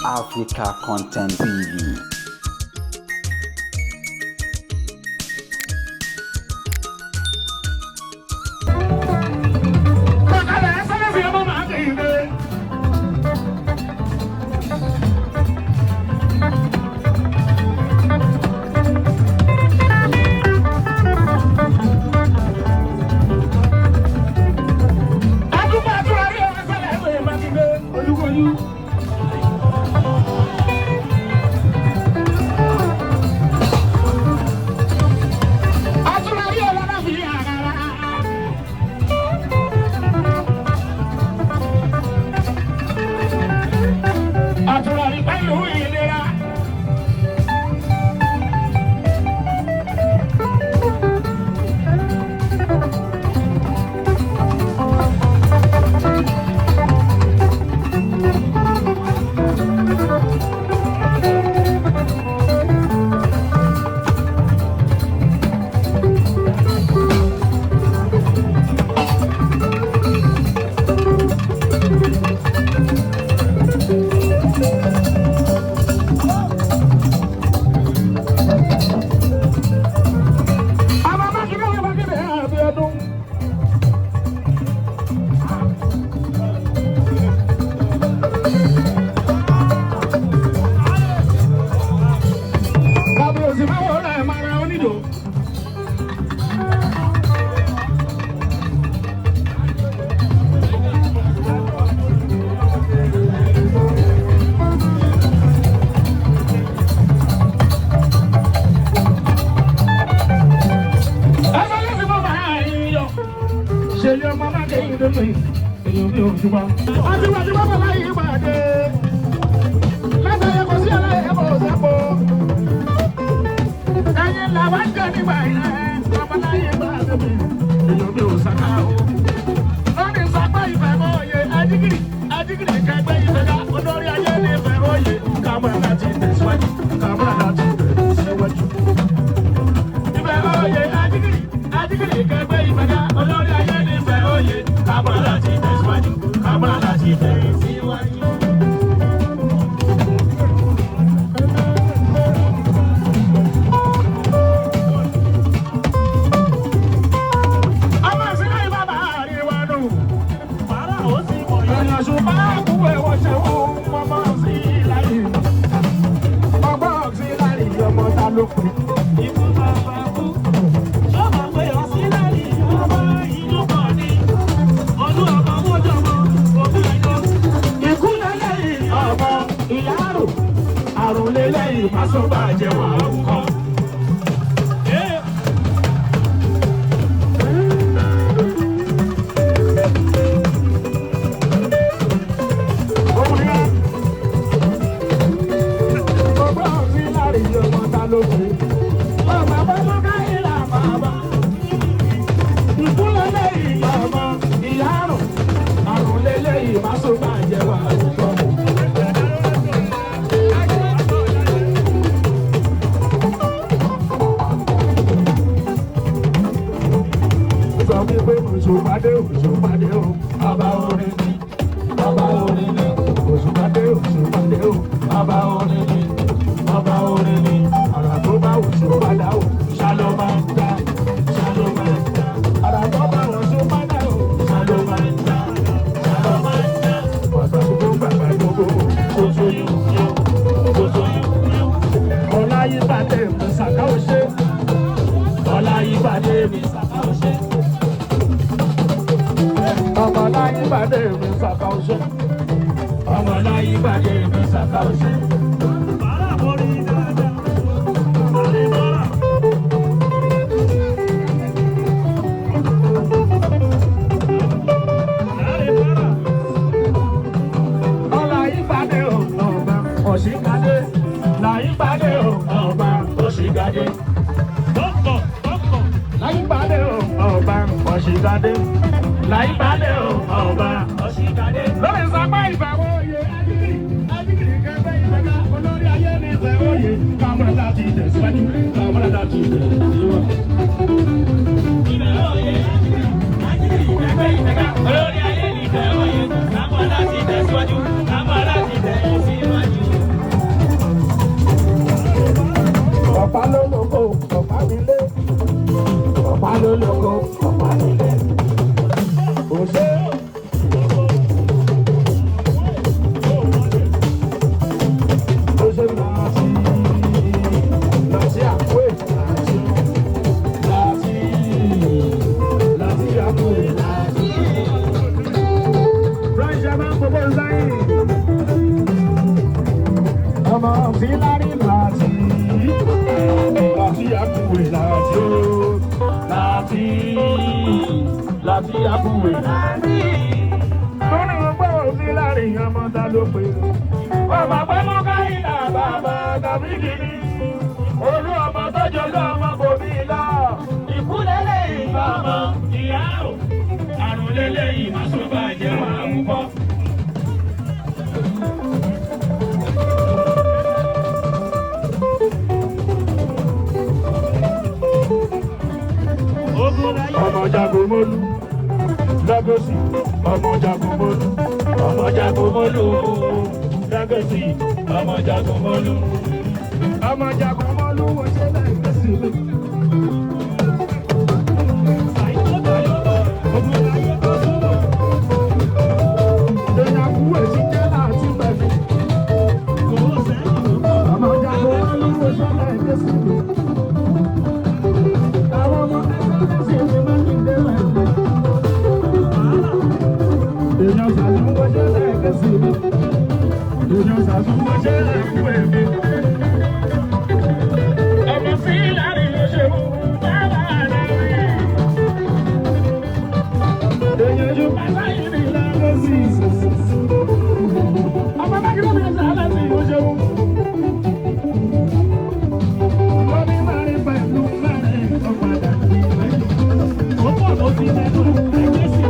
Africa Content TV. Olórí ayé ni ìfẹ́ òye, kámọ́ láti tẹ̀síwájú, kámọ́ láti tẹ̀síwájú. sí lárí láti àkúwé láti ó láti àkúwé láti. lórí ọgbẹ́ òsì lárí ọmọ ta ló pé bàbá pẹ́ mọ́ káyìlá bàbá tàbí kìíní olú ọmọ tọ́jú ọmọ kò bí lọ. ikú lélẹ́yìn ọmọ ìyá ò àrùn lélẹ́yìn má sọ bàjẹ́ máa mú bọ́. ọmọ Jagomolu Legacy ọmọ Jagomolu Legacy ọmọ Jagomolu wọ́n ṣe Legacy mi. èèyàn kú èsì jẹ́ láti pẹ̀lú. ọmọ Jagomolu wọ́n ṣe Legacy mi. èèyàn ṣàtúnwọ́ṣẹ́ Legacy mi èèyàn ṣàtúnwọ́ṣẹ́ ẹ̀kúwẹ̀ mi. ọmọ sí láàrin òṣèlú bàbá rẹ̀ èèyàn yóò bá sáyé ní Legacy. ọmọ bá kíló mi sàlẹ̀ sí òṣèlú. wọ́n ní mẹ́rin pẹ̀lú mẹ́rin ọ̀padà ó pọ̀ tó ti lẹ́nu Legacy.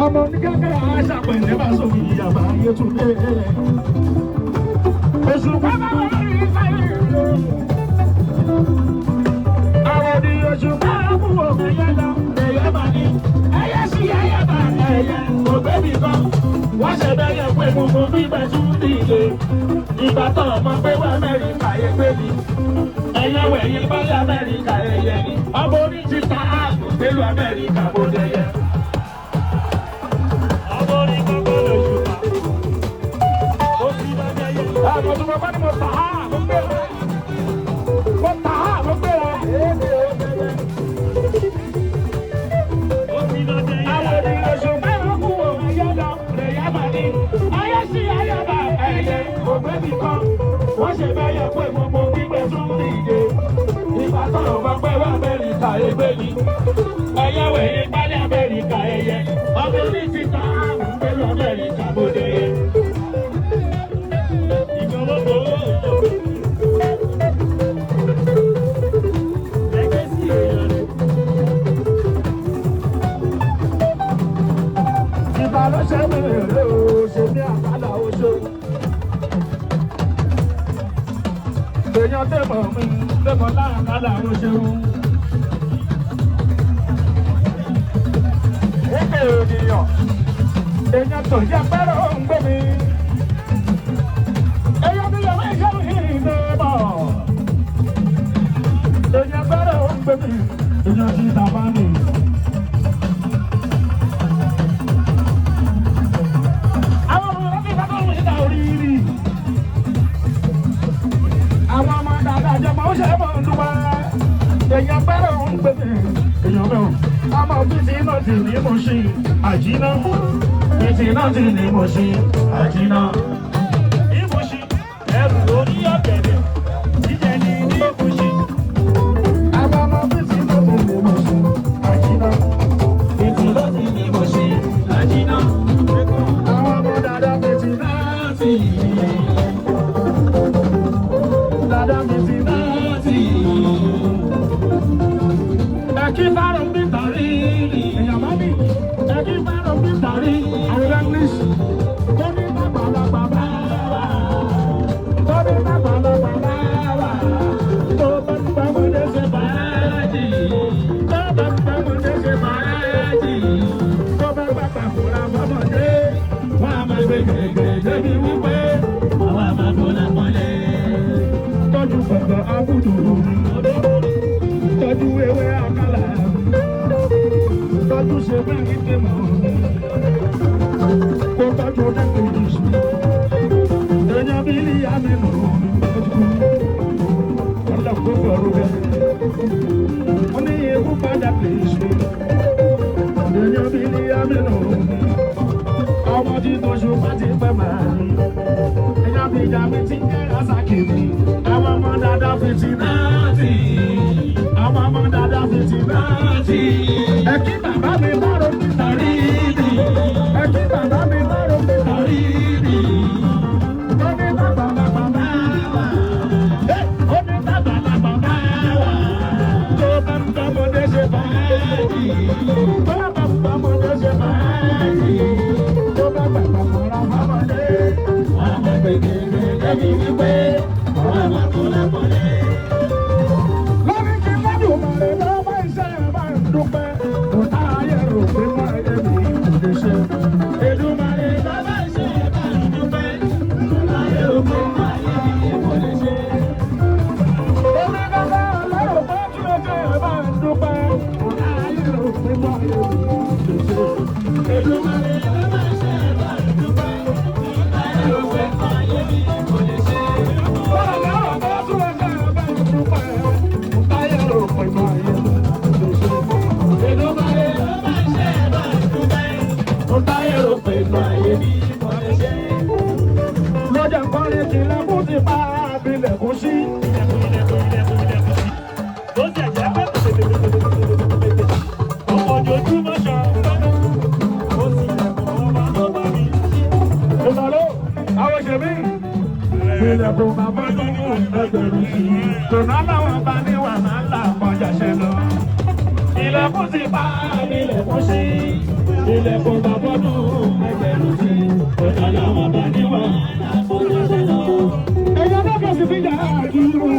ọmọ oníkẹ́kẹ́ aṣàpẹ̀lẹ́ bá sókè ìyàbá ayé tún lé oṣù pápá wọn rí sáyé ìlú àwọn òdì oṣù pápá fún òkè yẹn lọ ẹ̀yẹ bá ní ẹ̀yẹ sí ẹ̀yẹ bá ẹ̀yẹ òbẹ́bí kan wọ́n ṣe bẹ́yẹ pé gbogbo bíbẹ̀ tún dìde ìgbà tó ọmọ pé wọ́n Amẹ́ríkà yẹ pé mi ẹ̀yẹ wẹ̀yẹ bá yẹ Amẹ́ríkà ẹ̀yẹ ni ọmọ oní ti ta ààbò pẹ̀lú Amẹ́ríkà bó dẹ̀yẹ. Mo tún bọ́ ní mo tà á mo gbé ra mo tà á mo gbé ra. àwọn ènìyàn ṣùgbọ́n ẹ̀rọ kú wò ẹ̀yẹ lọ rẹ̀ yá máa ní. ayé sí ayé bá ẹ̀yẹ ògbébì kan wọ́n ṣe bẹ́yẹ pé gbogbo gbígbẹ́ tún dìde. ìgbà tọ̀rọ̀ bá pẹ́ wá Amẹ́ríkà ẹgbẹ́ ni ẹ̀yẹ wẹ̀yẹ pálí Amẹ́ríkà ẹ̀yẹ ọmọ orí ti ta àrùn pẹ̀lú Amẹ́ríkà bóde yẹ. Ìbálòṣẹ́ mi rè ó ṣe ní àkàlà oṣù. Èèyàn tẹ̀mọ̀ mi tẹ̀mọ̀ láàkàlà oṣù. Èké ènìyàn èèyàn tó yẹ pẹ́rọ ń gbé mi. Èèyàn tó yẹ mí ṣe mí ìdèbọ̀. Èèyàn pẹ́rọ ń gbé mi. Èèyàn ti dàbá mi. Àwọn ọmọ dáadáa jẹ́ máa ń ṣe mọ̀ ń dúpẹ́. Èèyàn pẹ́rọ ń gbé mi. Èèyàn bẹ̀rù. Ọmọ bísí náà ti ní mo ṣe àjínà. Bísí náà ti ní mo ṣe àjínà. Ìmúṣi ẹrù lórí ọ̀gẹ̀dẹ̀. Jíjẹ ní ìmúṣi. Àwọn ọmọ bísí náà ti ní mo ṣe àjínà. Bísí náà ti ní mo ṣe àjínà. Àwọn ọmọ dáadáa bísí náà ti ní. Dáadáa bísí náà ti ní. Ẹ̀kí bárò ń bí tàrí. Èèyàn má bí. Ẹ̀kí bárò ń bí tàrí. Àwọn English. Tó ní bàbàlàbà bá wà. Tó ní bàbàlàbà bá wà. Tó bá ń bá wọn lé ṣe bàájì. Tó bá ń bá wọn lé ṣe bàájì. Tó bá ń bá pàkúrà bọ́mọdé. Wọ́n á máa gbé gègé. débi wípé àwọn àmàgbọ́n náà mọ́lẹ̀. Tọ́jú gbọ̀ngàn abúlù, tọ́jú ewé àkàlà, tọ́jú ṣe bí ìdè mọ́, kó tọ́jú dẹ́kun ìṣù. Èèyàn bí ilé yá mi nù, ọlọ́kọ̀ gbọ̀rọ̀ rẹ̀. Wọ́n ní ewu padà pè é ṣe. Èèyàn bí ilé yá mi nù, ọmọ tí tó ṣùgbọ́n ti pẹ́ máa ní. Èèyàn bí ìjà mi ti jẹ́ àṣàkìrì. Àwọn ọmọ dáadáa fi ti náà tì. Àwọn ọmọ dáadáa fi ti náà tì. Ẹ kí bàbá mi bá ro mi tàrí ìdì. Ẹ kí bàbá mi bá ro mi tàrí ìdì. Ó ní bàbá bàbá bá wà. Ó ní bàbá bàbá bá wà. Tó bá ń bọ́mọdé ṣe báyìí. Tó bá ń bọ́mọdé ṣe báyìí. Tó bá bàbá mọ́ra bọ́mọdé. Àwọn gbèdéke lẹ́bi wípé àwọn àmọ́ tó lápọ̀lẹ́. Lórí kí lọ́dún mọ̀lẹ́ lọ́wọ́ iṣẹ́ máa ń dúpẹ́. Kò táyé rò pé máa yẹ mi kò lè ṣe. Èdùmàrè lọ́wọ́ iṣẹ́ máa ń dúpẹ́. Kò táyé rò pé máa yẹ mi kò lè ṣe. Omi kọ́kọ́ lọ́rọ̀ pé kí ló ṣe máa ń dúpẹ́. Kò táyé rò pé máa yẹ mi kò lè ṣe. Èdùmàrè lọ́wọ́ iṣẹ́ máa ń dúpẹ́. Kò táyé rò pé máa yẹ mi kò lè ṣe. Lọ́jà kọ́lé ti lẹ́kùn ti bá abilẹ̀ kú sí. Ó sì ẹ̀jẹ̀ pẹ́ ọmọ ojoojúmọ́ ṣan. Ó sì lẹ̀kùn ọmọ tó bá mi. Ìgbàló, àwọn òṣèlú ilẹ̀kùn bàbá tó mú ẹgbẹ̀rún sí. Tòná láwọn bá ní wà máa ń là kọjá ṣe lọ. Ilẹ̀kùn ti bá ilẹ̀kùn sí. Ilẹ̀kùn bàbá tó mú ẹgbẹ̀rún sí. Tòná láwọn bá ní wà máa ń là kọjá ṣe lọ. Ẹ̀yọ́ náà kò sì fi jà àdúró.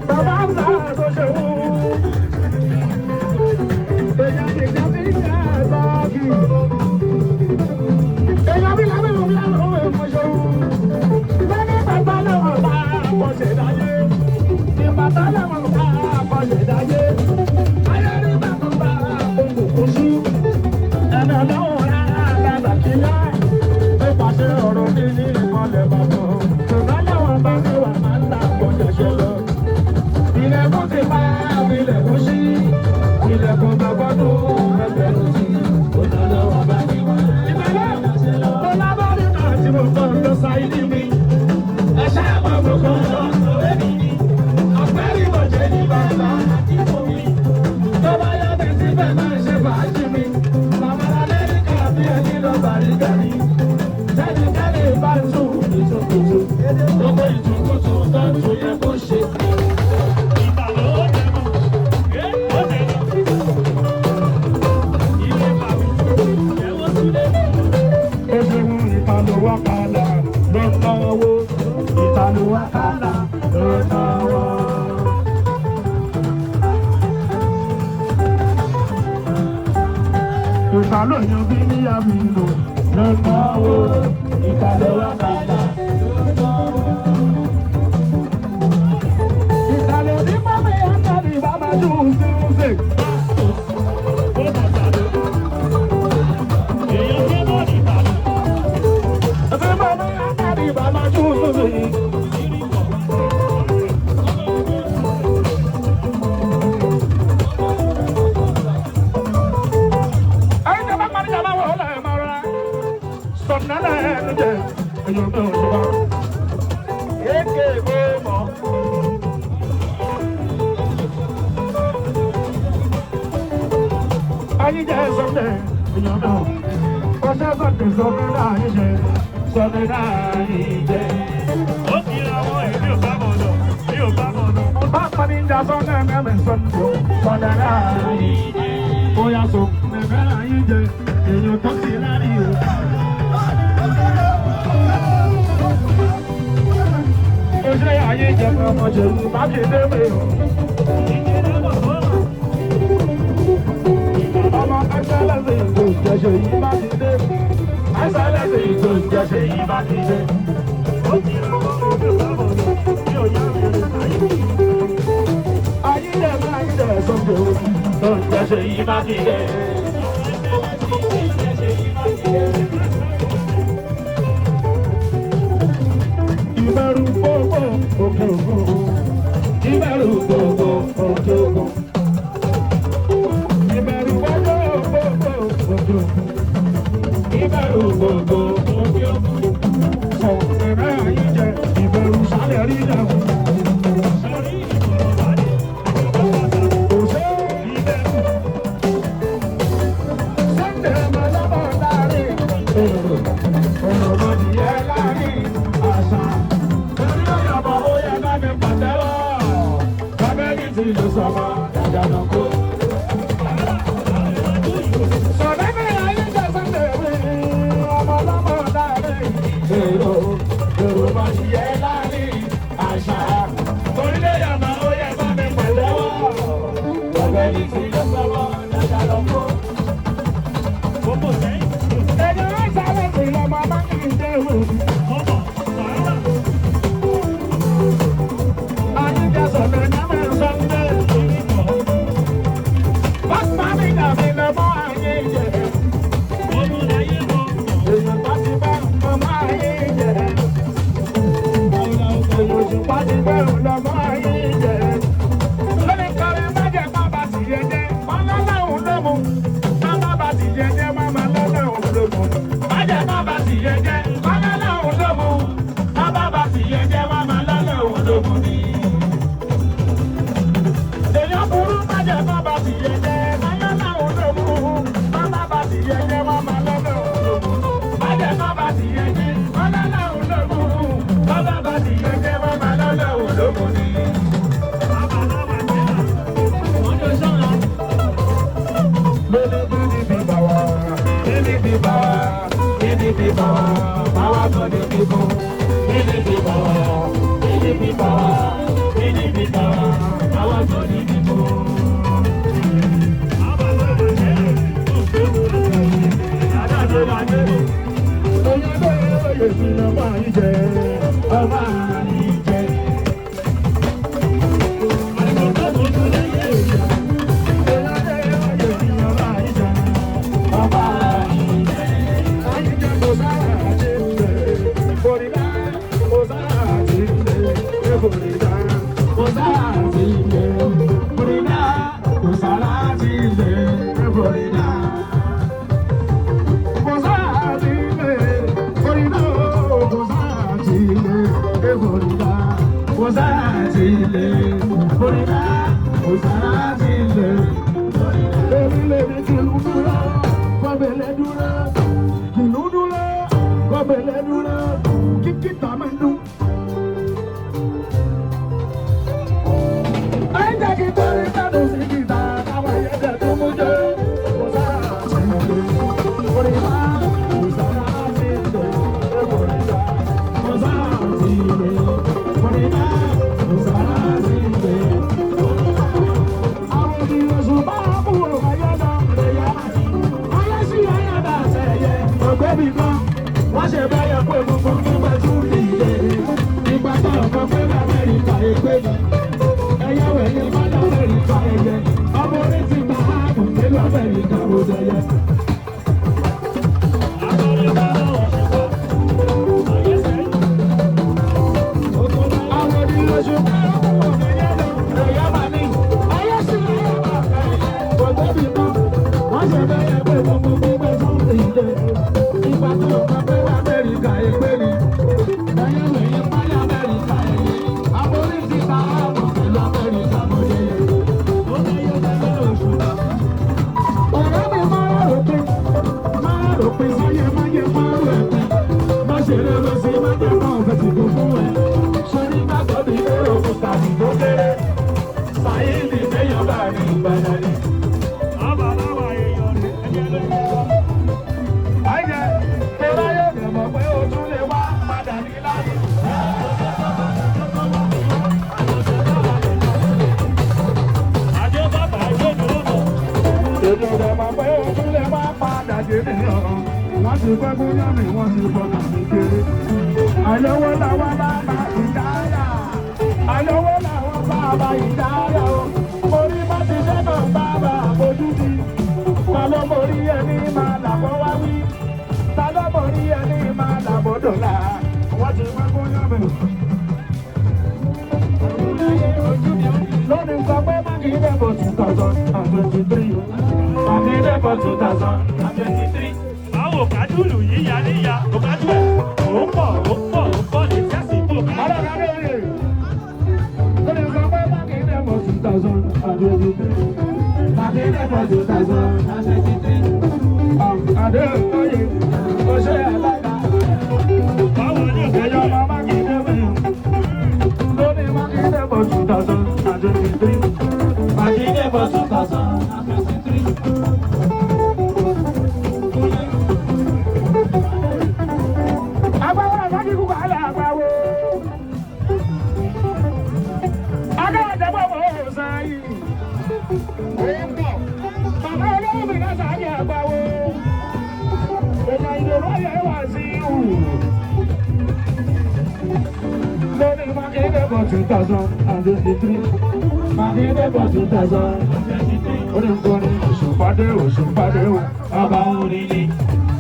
Bàbá ń ta tó ṣe wú. Èèyàn ti jà sí ìjà ẹ̀sọ́ọ̀kì. Èèyàn bí lábẹ́ ìwọ̀n bí àwọn èèyàn ṣe wú. Lẹ́ni bàbá lẹ́wọ̀n bá pọ̀ ṣe dáyé. Ìbàtà lẹ́wọ̀n bá pọ̀ ṣe dáyé. Ayé rí bàtà bá òkùnkùn sí. Ẹ̀nà lọ́wọ́ rárá làkìlá. Ó pàṣẹ ọ̀rọ̀ ní ìmọ̀lẹ̀ bàbá. Tòná lẹ́wọ̀n bá ní wà máa ń là kọjá ṣe lọ. Ilẹ̀kùn ti bá ilẹ̀kùn sí. Ilẹ̀kùn bàbá tó ẹgbẹ̀rún sí. Tòná lẹ́wọ̀n bá ní wà. Ìbàlẹ̀ tó lábọ́ nígbà tí mo kọ́ lọ sáyé mi. Ẹ̀ṣẹ́ àmọ́ mo kọ́ lọ sórí mi ni. Ọ̀pẹ́rì mo jẹ́ ní bàbá àti omi. Tó bá yá mi síbẹ̀ máa ṣe fàájì mi. Bàbá Amẹ́ríkà bí ẹni lọ bàrígà ni. Jáde jáde bá tún ìtùkùtù. Gbogbo ìtùkùtù tó ń tún yẹ kó ṣe. Ìbàlẹ̀ ó jẹ mọ́. Ó jẹ lọ. Ilé bàbí. Ẹ̀wọ̀n sílé. Ó ṣe mú ìtàlówó kálá ló náwó. Ìtàlówó kálá ló náwó. Ìtàlóyún bí níyàmí lò ló náwó. Ìtàlówó kálá ló náwó. Ìtàló ní mọ́mí àtàlí bàbá dùn sí ṣe. Èèyàn tí mo ní ìtàló. Ẹ̀fẹ́ mọ́mí àtàlí bàbá dùn sí ṣe. Sọ̀nà ẹnu jẹ èèyàn tó ń wá. Èké ìwé mọ̀. Ayé jẹ́ sọ́nà èèyàn náà. Ọjọ́ sọ̀tẹ̀ sọ́nà ayé jẹ. Sọ́nà ayé jẹ. Ó kì í àwọn èmi ò bá mọ̀ lọ. Mi ò bá mọ̀ lọ. Mo bá pàdé ìjà sọ́nà ẹ̀mẹ̀ sọ́nà ayé jẹ. Ó yà sọ ẹ̀mẹ̀ ayé jẹ. Èèyàn tó ti lárí o. Oṣù ayé jẹ́ kí ọmọ jẹ̀rù bá fi dé mi o. Ọmọ ẹgbẹ́lẹ́sẹ̀ ìgbò ìjẹsẹ̀ yìí bá ti dé. Ẹgbẹ́lẹ́sẹ̀ ìgbò ìjẹsẹ̀ yìí bá ti dé. Ayé jẹ́ kí ayé jẹ́ sọ́kè o. Ìjẹsẹ̀ yìí bá ti dé. Ìbẹ̀rù gbogbo òkè òkun. Ìbẹ̀rù gbogbo òkè òkun. Ìbẹ̀rù gbogbo òkè òkun. Ìbẹ̀rù gbogbo òkè òkun. Ọ̀rẹ́ ayé jẹ ìbẹ̀rù sálẹ̀ rí dàrú. Kò sí ìbẹ̀rù. Sẹ́ńdẹ̀ máa lọ́bọ̀ láàrin. Ọ̀rọ̀ bọ̀dì yẹ láàrin àṣà. wọ́n ti gbọ́ bóyá mi wọ́n ti gbọ́ kàmí kéré. Àlọ́wọ́ làwọn bàbá ìdáyà. Àlọ́wọ́ làwọn bàbá ìdáyà o. Orí bá ti dẹ́nà bàbá àbójú mi. Ta ló borí ẹni máa làbọ̀ wá wí? Ta ló borí ẹni máa làbọ̀ dọ̀la? Wọ́n ti gbọ́ bóyá mi. Lónìí sọ pé Mákindé for 2023. Mákindé for 2023. Àwọn òkàdúlù yíya níya, òkàdú ẹ̀, ó pọ̀ lè jásí tó ká. Lónìí sọ pé Mákindé for 2023. Mákindé for 2023. Adéoyè, ó ṣe àlàkà. Báwo ni òkàdú ẹ̀? Mákindé lónìí Mákindé for 2023. Mákindé for 2023. Agbáwo àgbájú kúkú àlẹ́ àgbáwo. Agbáwo àjẹbọ̀ mọ̀ ọ́ sáyé. Bàbá olóògbé náà sáyé àgbáwo. Èèyàn ìdòwò ayé wá sí ìhù. Lónìí Mákindé for 2023. Mákindé for 2023. Oníkùnrin òṣùpàdé òṣùpàdé o. Bàbá orin ni,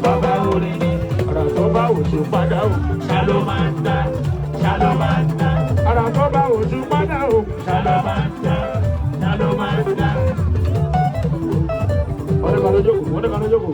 bàbá orin ni. Ọ̀rọ̀ tó bá òṣùpàdé o. Ṣáló máa ń dá, ṣáló máa ń dá. Ọ̀rọ̀ tó bá òṣùpàdé o. Ṣáló máa ń dá, ṣáló máa ń dá. Wọ́n ní kan ló jókòó, wọ́n ní kan ló jókòó.